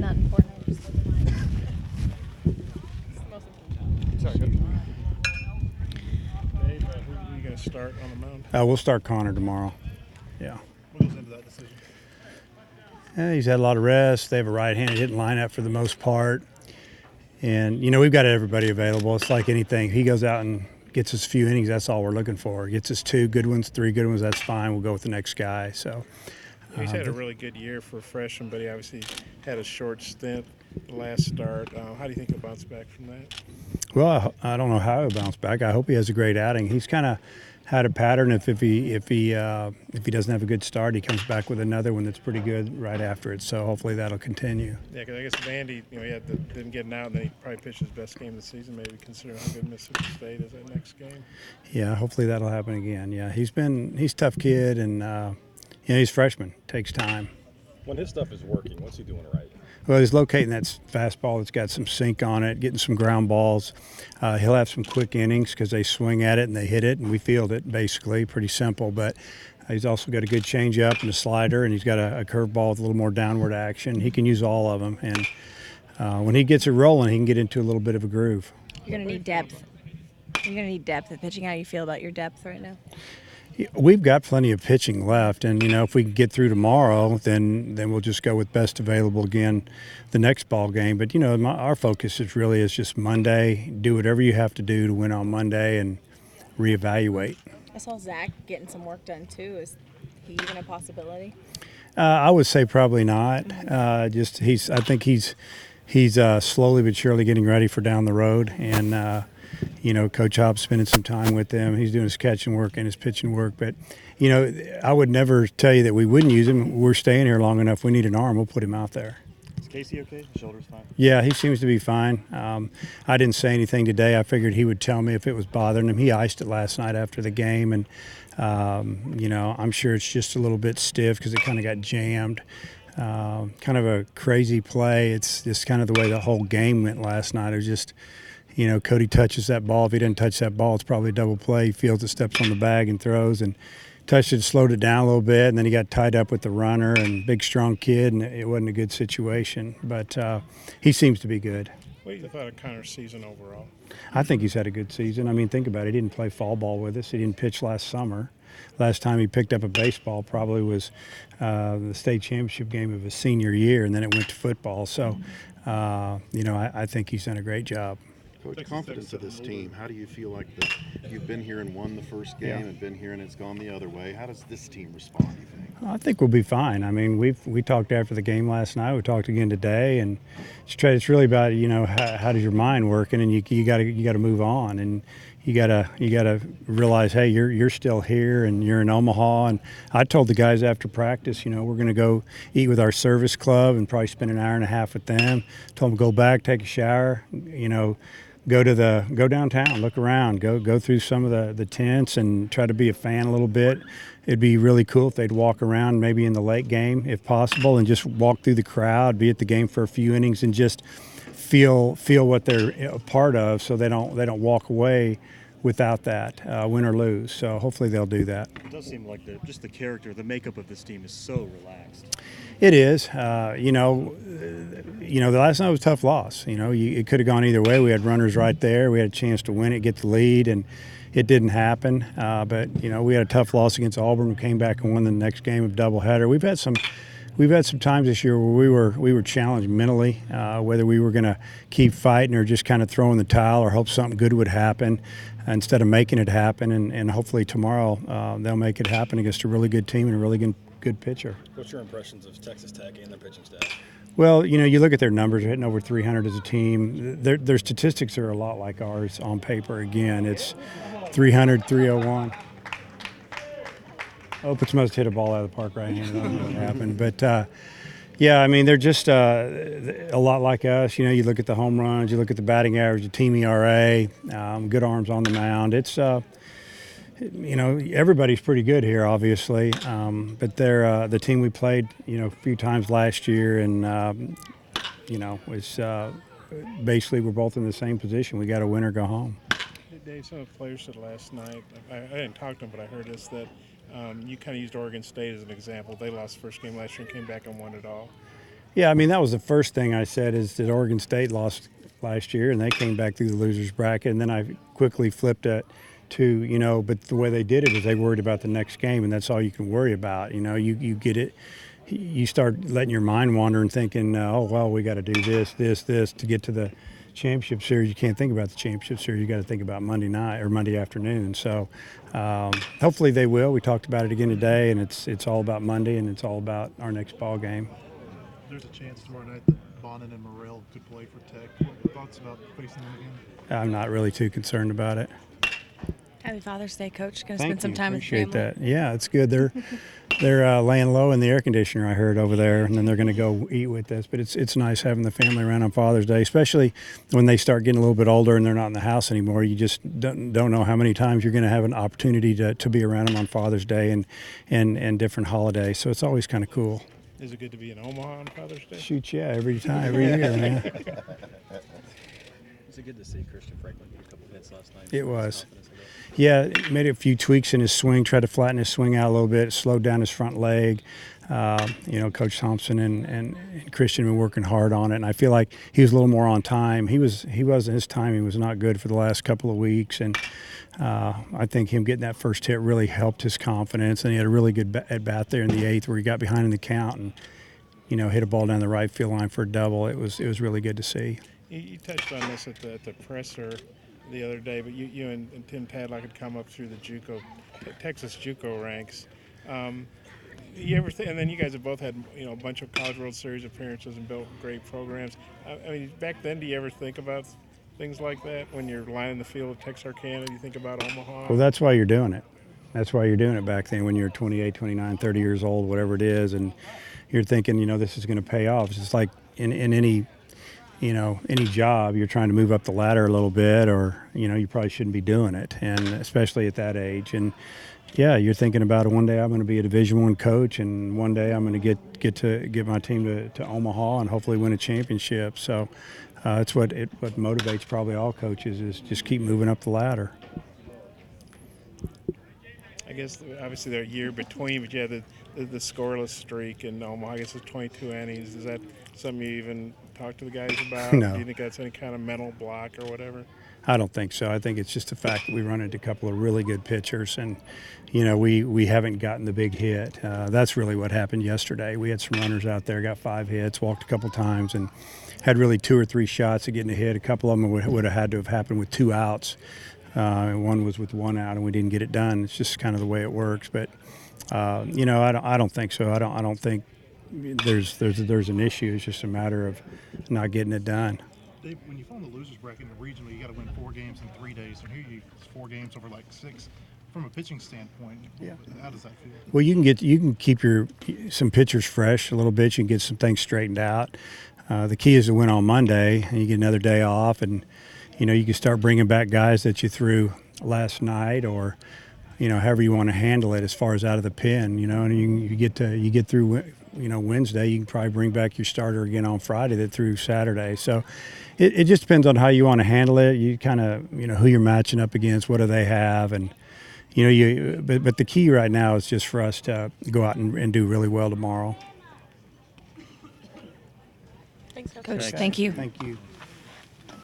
not important. I just look fine. Sorry, go. Dave, who are you going to start on the mound? We'll start Connor tomorrow. Yeah. What goes into that decision? He's had a lot of rest. They have a right-handed hitting lineup for the most part. And, we've got everybody available. It's like anything. He goes out and gets us a few innings. That's all we're looking for. Gets us 2 good ones, 3 good ones. That's fine. We'll go with the next guy. So He's had a really good year for a freshman, but he obviously had a short stint last start. How do you think he'll bounce back from that? Well, I don't know how he'll bounce back. I hope he has a great outing. He's kind of had a pattern. If he doesn't have a good start, he comes back with another one that's pretty good right after it. So hopefully that'll continue. Yeah, because I guess Vandy, didn't get an out, and then he probably pitched his best game of the season. Maybe considering how good Mississippi State is that next game. Yeah, hopefully that'll happen again. Yeah, he's a tough kid, and he's a freshman. Takes time. When his stuff is working, what's he doing right? Well, he's locating that fastball that's got some sink on it, getting some ground balls. He'll have some quick innings because they swing at it and they hit it, and we field it, basically. Pretty simple. But he's also got a good changeup and a slider, and he's got a curveball with a little more downward action. He can use all of them. And when he gets it rolling, he can get into a little bit of a groove. You're going to need depth. You're going to need depth at pitching. How do you feel about your depth right now? We've got plenty of pitching left, and if we can get through tomorrow, then we'll just go with best available again the next ball game. But our focus is just Monday. Do whatever you have to do to win on Monday and reevaluate. I saw Zach getting some work done too. Is he even a possibility? I would say probably not. I think he's slowly but surely getting ready for down the road, and. Coach Hobbs spending some time with him. He's doing his catching work and his pitching work. But, I would never tell you that we wouldn't use him. We're staying here long enough. We need an arm. We'll put him out there. Is Casey okay? The shoulder's fine? Yeah, he seems to be fine. I didn't say anything today. I figured he would tell me if it was bothering him. He iced it last night after the game. And, I'm sure it's just a little bit stiff because it kind of got jammed. Kind of a crazy play. It's just kind of the way the whole game went last night. It was just – Cody touches that ball. If he didn't touch that ball, it's probably a double play. He feels it, steps on the bag and throws, and touched it, slowed it down a little bit, and then he got tied up with the runner, and big, strong kid, and it wasn't a good situation. But he seems to be good. What do you thought of Connor's season overall? I think he's had a good season. I mean, think about it. He didn't play fall ball with us. He didn't pitch last summer. Last time he picked up a baseball probably was the state championship game of his senior year, and then it went to football. So, I think he's done a great job. Coach, confidence of this team, how do you feel like you've been here and won the first game and been here and it's gone the other way? How does this team respond, do you think? I think we'll be fine. I mean, we talked after the game last night. We talked again today, and it's really about how does your mind work, and you got to move on, and you got to realize, hey, you're still here and you're in Omaha. And I told the guys after practice, we're going to go eat with our service club and probably spend an hour and a half with them. Told them go back, take a shower, go downtown, look around, go through some of the tents and try to be a fan a little bit. It'd be really cool if they'd walk around maybe in the late game if possible and just walk through the crowd, be at the game for a few innings and just feel what they're a part of, so they don't walk away without that, win or lose. So hopefully they'll do that. It does seem like the character, the makeup of this team is so relaxed. It is. The last night was a tough loss. It could have gone either way. We had runners right there. We had a chance to win it, get the lead, and it didn't happen. But we had a tough loss against Auburn. We came back and won the next game of doubleheader. We've had some times this year where we were challenged mentally, whether we were going to keep fighting or just kind of throwing the towel or hope something good would happen instead of making it happen. And hopefully tomorrow they'll make it happen against a really good team and a really good pitcher. What's your impressions of Texas Tech and their pitching staff? Well, you look at their numbers, hitting over 300 as a team. Their statistics are a lot like ours on paper. Again, it's 300, 301. Opitz must hit a ball out of the park right-handed. I don't know what happened. But, they're just a lot like us. You look at the home runs, you look at the batting average, the team ERA, good arms on the mound. It's, everybody's pretty good here, obviously. But they're the team we played, a few times last year. And, it's basically we're both in the same position. We got to win or go home. Hey, Dave, some of the players said last night, I didn't talk to them, but I heard this, that you kind of used Oregon State as an example. They lost the first game last year and came back and won it all. Yeah, I mean, that was the first thing I said is that Oregon State lost last year and they came back through the losers bracket. And then I quickly flipped it to, but the way they did it is they worried about the next game, and that's all you can worry about. You get it. You start letting your mind wander and thinking, oh, well, we got to do this to get to the championship series. You can't think about the championship series. You got to think about Monday night or Monday afternoon. So hopefully they will. We talked about it again today, and it's all about Monday, and it's all about our next ball game. There's a chance tomorrow night that Bonin and Morrell could play for Tech. What thoughts about facing them again? I'm not really too concerned about it. Happy Father's Day, Coach. Going to Thank spend some you. time Appreciate with the family. that. Yeah, it's good. They're laying low in the air conditioner, I heard, over there, and then they're going to go eat with us. But it's nice having the family around on Father's Day, especially when they start getting a little bit older and they're not in the house anymore. You just don't know how many times you're going to have an opportunity to be around them on Father's Day and different holidays. So it's always kind of cool. Is it good to be in Omaha on Father's Day? Shoot, yeah, every year, man. Was it good to see Christian Franklin get a couple hits last night? It was. Yeah, made a few tweaks in his swing, tried to flatten his swing out a little bit, slowed down his front leg. Coach Thompson and Christian have been working hard on it, and I feel like he was a little more on time. His timing was not good for the last couple of weeks, and I think him getting that first hit really helped his confidence, and he had a really good at bat there in the eighth where he got behind in the count and hit a ball down the right field line for a double. It was really good to see. You touched on this at the presser the other day, but you and Tim Tadlock had come up through the Texas JUCO ranks. You ever and then you guys have both had a bunch of College World Series appearances and built great programs. I mean, back then, do you ever think about things like that when you're lining the field at Texarkana? Do you think about Omaha? Well, that's why you're doing it. That's why you're doing it back then when you're 28, 29, 30 years old, whatever it is, and you're thinking, this is going to pay off. It's just like in any job, you're trying to move up the ladder a little bit, or you probably shouldn't be doing it, and especially at that age. And yeah, you're thinking about it. One day I'm going to be a Division I coach, and one day I'm going to get my team to Omaha and hopefully win a championship. So it's what motivates probably all coaches is just keep moving up the ladder. I guess obviously they're a year between, but you had the scoreless streak in Omaha. I guess it's 22 innings. Is that something you even talk to the guys about? No. Do you think that's any kind of mental block or whatever? I don't think so. I think it's just the fact that we run into a couple of really good pitchers, and we haven't gotten the big hit. That's really what happened yesterday. We had some runners out there, got 5 hits, walked a couple times, and had really 2 or 3 shots at getting a hit. A couple of them would have had to have happened with 2 outs. One was with 1 out, and we didn't get it done. It's just kind of the way it works. But I don't think so. I don't think there's an issue. It's just a matter of not getting it done. Dave, when you fall in the losers bracket in the regional, you got to win 4 games in 3 days. And here it's 4 games over like 6. From a pitching standpoint, Yeah. How does that feel? Well, you can keep some pitchers fresh a little bit. You can get some things straightened out. The key is to win on Monday, and you get another day off, and you can start bringing back guys that you threw last night, or however you want to handle it as far as out of the pen. And you get through Wednesday, you can probably bring back your starter again on Friday that threw Saturday. So it just depends on how you want to handle it. You kind of who you're matching up against, what do they have, and but the key right now is just for us to go out and do really well tomorrow. Coach, thank you. Thank you.